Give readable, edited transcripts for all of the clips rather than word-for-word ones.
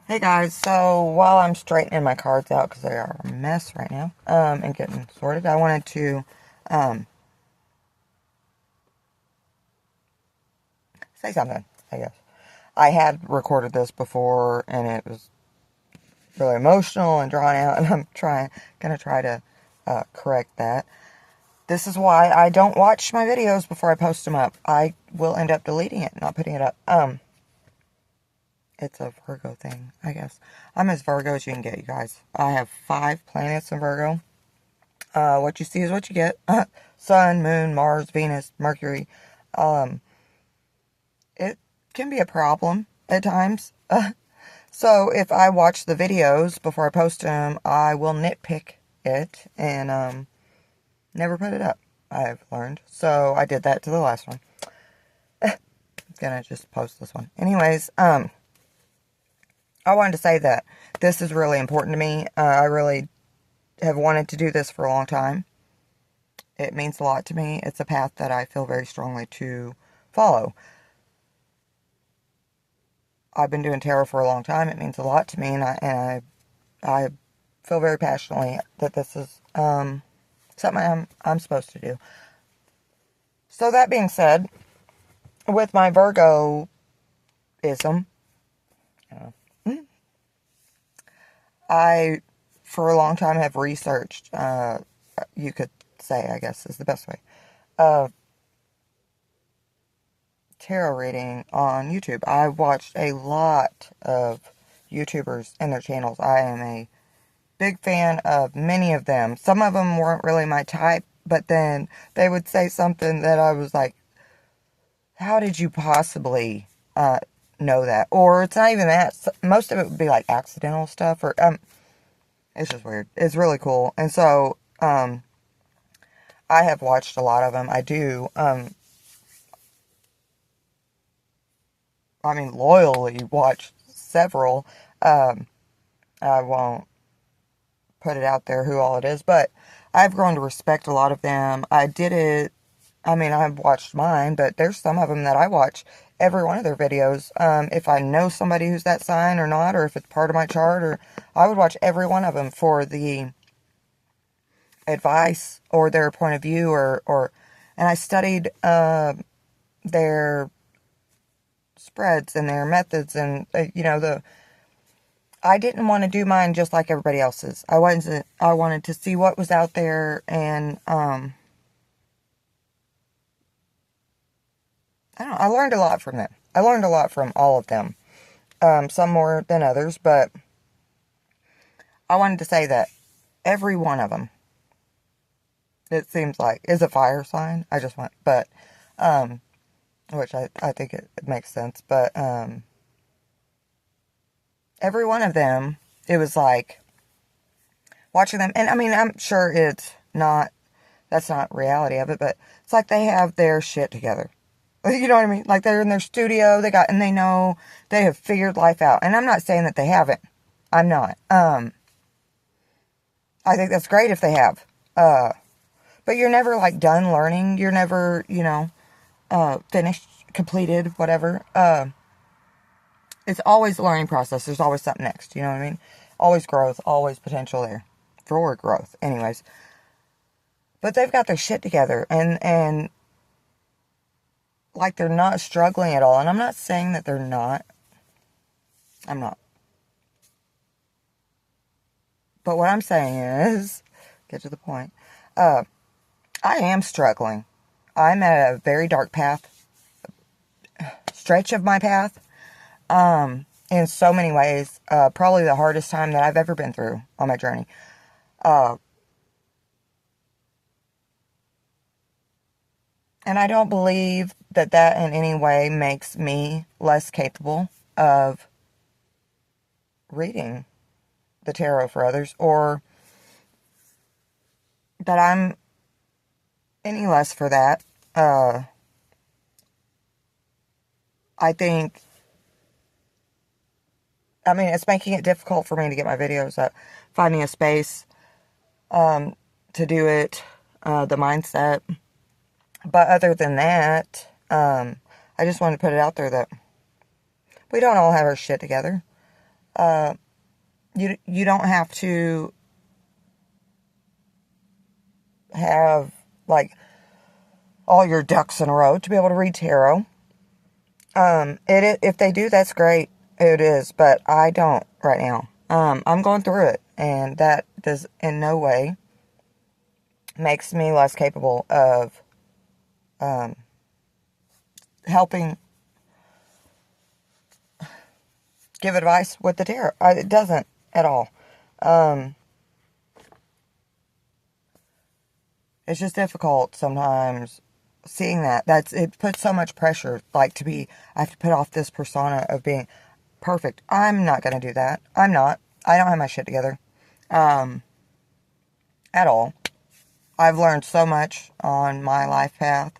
Hey guys, so while I'm straightening my cards out because they are a mess right now, and getting sorted, I wanted to say something, I guess. I had recorded this before and it was really emotional and drawn out, and I'm gonna try to correct that. This is why I don't watch my videos before I post them up. I will end up deleting it, not putting it up. It's a Virgo thing, I guess. I'm as Virgo as you can get, you guys. I have 5 planets in Virgo. What you see is what you get. Sun, Moon, Mars, Venus, Mercury. It can be a problem at times. So if I watch the videos before I post them, I will nitpick it and never put it up, I've learned. So I did that to the last one. I'm gonna just post this one. Anyways, I wanted to say that this is really important to me. I really have wanted to do this for a long time. It means a lot to me. It's a path that I feel very strongly to follow. I've been doing tarot for a long time. It means a lot to me, and I feel very passionately that this is something I'm supposed to do. So that being said, with my Virgoism, I for a long time have researched. You could say, I guess, is the best way. Tarot reading on YouTube. I watched a lot of YouTubers and their channels. I am a big fan of many of them. Some of them weren't really my type, but then they would say something that I was like, how did you possibly know that? Or it's not even that. Most of it would be like accidental stuff, or it's just weird. It's really cool. And so I have watched a lot of them. I do loyally watched several. I won't put it out there who all it is, but I've grown to respect a lot of them. I've watched mine, but there's some of them that I watch every one of their videos. If I know somebody who's that sign or not, or if it's part of my chart, or I would watch every one of them for the advice or their point of view, and I studied their spreads and their methods, and I didn't want to do mine just like everybody else's. I wanted to see what was out there, and I learned a lot from them. I learned a lot from all of them. Some more than others, but I wanted to say that every one of them, it seems like, is a fire sign. Which I think it makes sense, but every one of them, it was like watching them, and I'm sure that's not reality of it, but it's like they have their shit together. You know what I mean? Like they're in their studio, and they know they have figured life out. And I'm not saying that they haven't. I'm not. I think that's great if they have. But you're never like done learning. You're never, finished, completed, whatever. It's always a learning process. There's always something next. You know what I mean? Always growth, always potential there for growth. Anyways. But they've got their shit together, and like they're not struggling at all. And I'm not saying that they're not. I'm not. But what I'm saying is, get to the point, I am struggling. I'm at a very dark stretch of my path, in so many ways. Probably the hardest time that I've ever been through on my journey. And I don't believe that in any way makes me less capable of reading the tarot for others, or that I'm any less for that. I think, it's making it difficult for me to get my videos up, finding a space to do it, the mindset. But other than that, I just wanted to put it out there that we don't all have our shit together. You don't have to have, like, all your ducks in a row to be able to read tarot. If they do, that's great. It is, but I don't right now. I'm going through it, and that does in no way makes me less capable of helping give advice with the tarot. It doesn't at all. It's just difficult sometimes seeing that. It puts so much pressure, like, I have to put off this persona of being perfect. I'm not going to do that. I'm not. I don't have my shit together. At all. I've learned so much on my life path.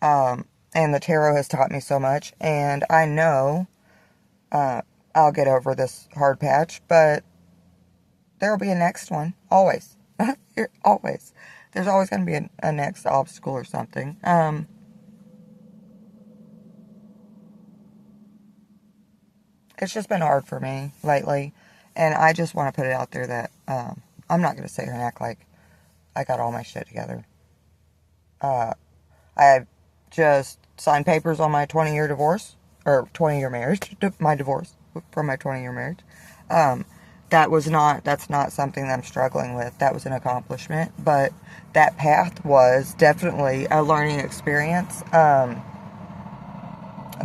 And the tarot has taught me so much. And I know I'll get over this hard patch, but there will be a next one. Always. Always. There's always going to be a next obstacle or something. It's just been hard for me lately. And I just want to put it out there that I'm not going to sit here and act like I got all my shit together. I just signed papers on my 20-year divorce, or 20-year marriage, my divorce from my 20-year marriage. That's not something that I'm struggling with. That was an accomplishment, but that path was definitely a learning experience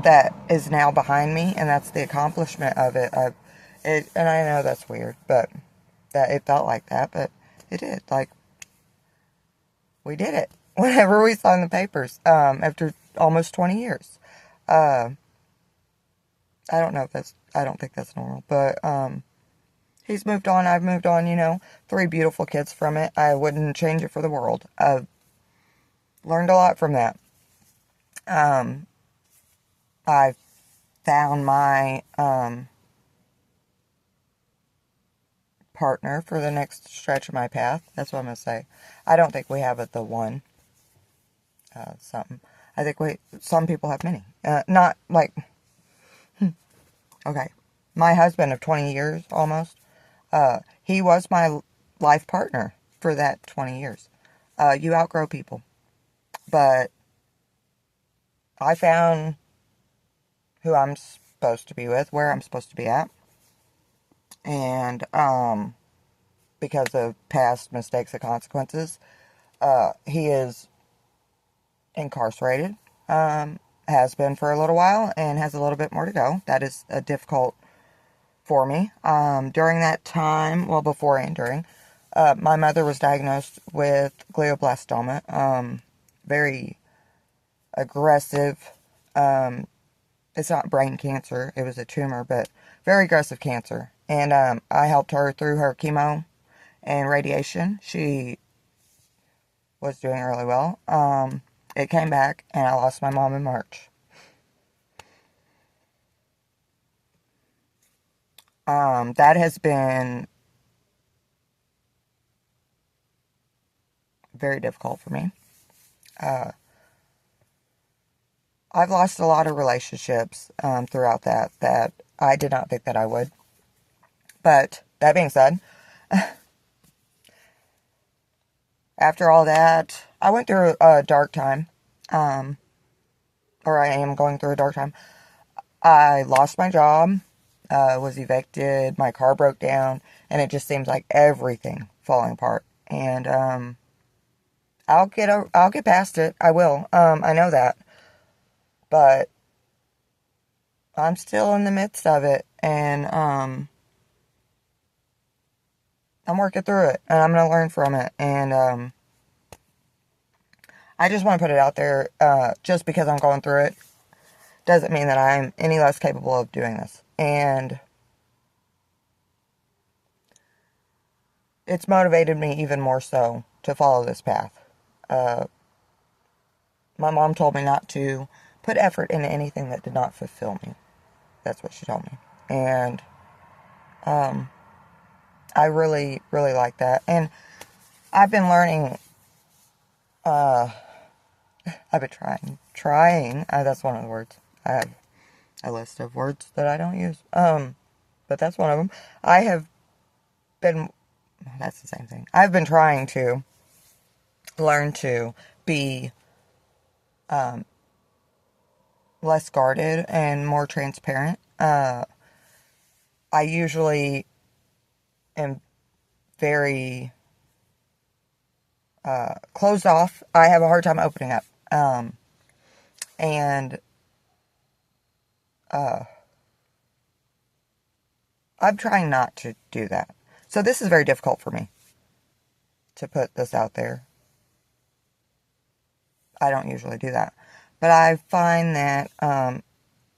that is now behind me, and that's the accomplishment of it. And I know that's weird, but that it felt like that, but it did. Like, we did it whenever we signed the papers after almost 20 years. I don't think that's normal, but he's moved on, I've moved on, 3 beautiful kids from it. I wouldn't change it for the world. I've learned a lot from that. I found my partner for the next stretch of my path. That's what I'm going to say. I don't think we have the one. Something. I think some people have many. Not like, okay. My husband of 20 years, almost, he was my life partner for that 20 years. You outgrow people. But I found who I'm supposed to be with, where I'm supposed to be at. And, because of past mistakes and consequences, he is incarcerated, has been for a little while, and has a little bit more to go. That is difficult for me. During that time, well, before and during, my mother was diagnosed with glioblastoma, very aggressive. It's not brain cancer, it was a tumor, but very aggressive cancer. And I helped her through her chemo and radiation. She was doing really well. It came back, and I lost my mom in March. That has been very difficult for me. I've lost a lot of relationships throughout that I did not think that I would. But that being said, after all that, I went through a dark time. Or I am going through a dark time. I lost my job, was evicted, my car broke down, and it just seems like everything falling apart. And I'll get past it. I will. I know that. But I'm still in the midst of it, and I'm working through it, and I'm going to learn from it. And I just want to put it out there, just because I'm going through it doesn't mean that I'm any less capable of doing this. And it's motivated me even more so to follow this path. My mom told me not to put effort into anything that did not fulfill me. That's what she told me. And I really, really like that. And I've been learning, I've been trying, that's one of the words. I have a list of words that I don't use. but that's one of them. I have been, that's the same thing. I've been trying to learn to be less guarded and more transparent. I usually am very closed off. I have a hard time opening up. And I'm trying not to do that. So this is very difficult for me to put this out there. I don't usually do that. But I find that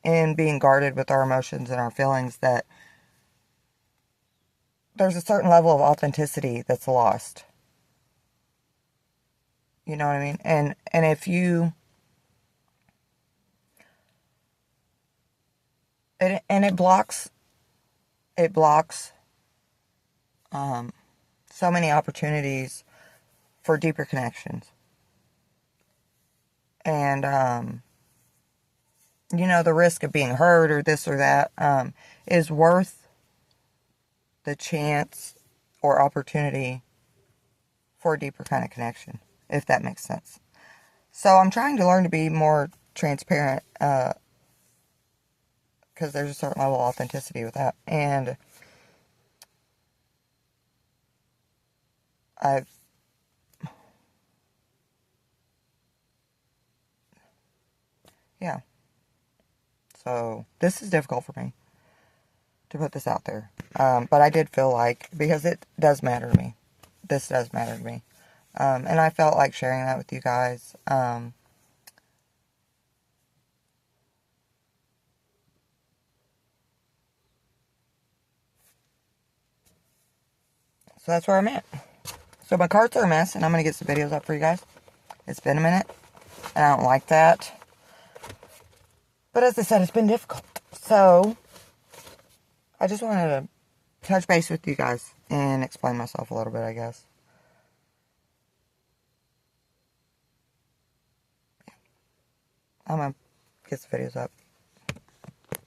in being guarded with our emotions and our feelings, that there's a certain level of authenticity that's lost. You know what I mean? And if you... And it blocks so many opportunities for deeper connections. And, you know, the risk of being hurt or this or that is worth the chance or opportunity for a deeper kind of connection, if that makes sense. So I'm trying to learn to be more transparent, because there's a certain level of authenticity with that. And yeah. So this is difficult for me to put this out there. But I did feel like, because it does matter to me. This does matter to me. And I felt like sharing that with you guys. So that's where I'm at. So my carts are a mess, and I'm going to get some videos up for you guys. It's been a minute, and I don't like that. But as I said, it's been difficult. So I just wanted to touch base with you guys and explain myself a little bit, I guess. I'm going to get some videos up.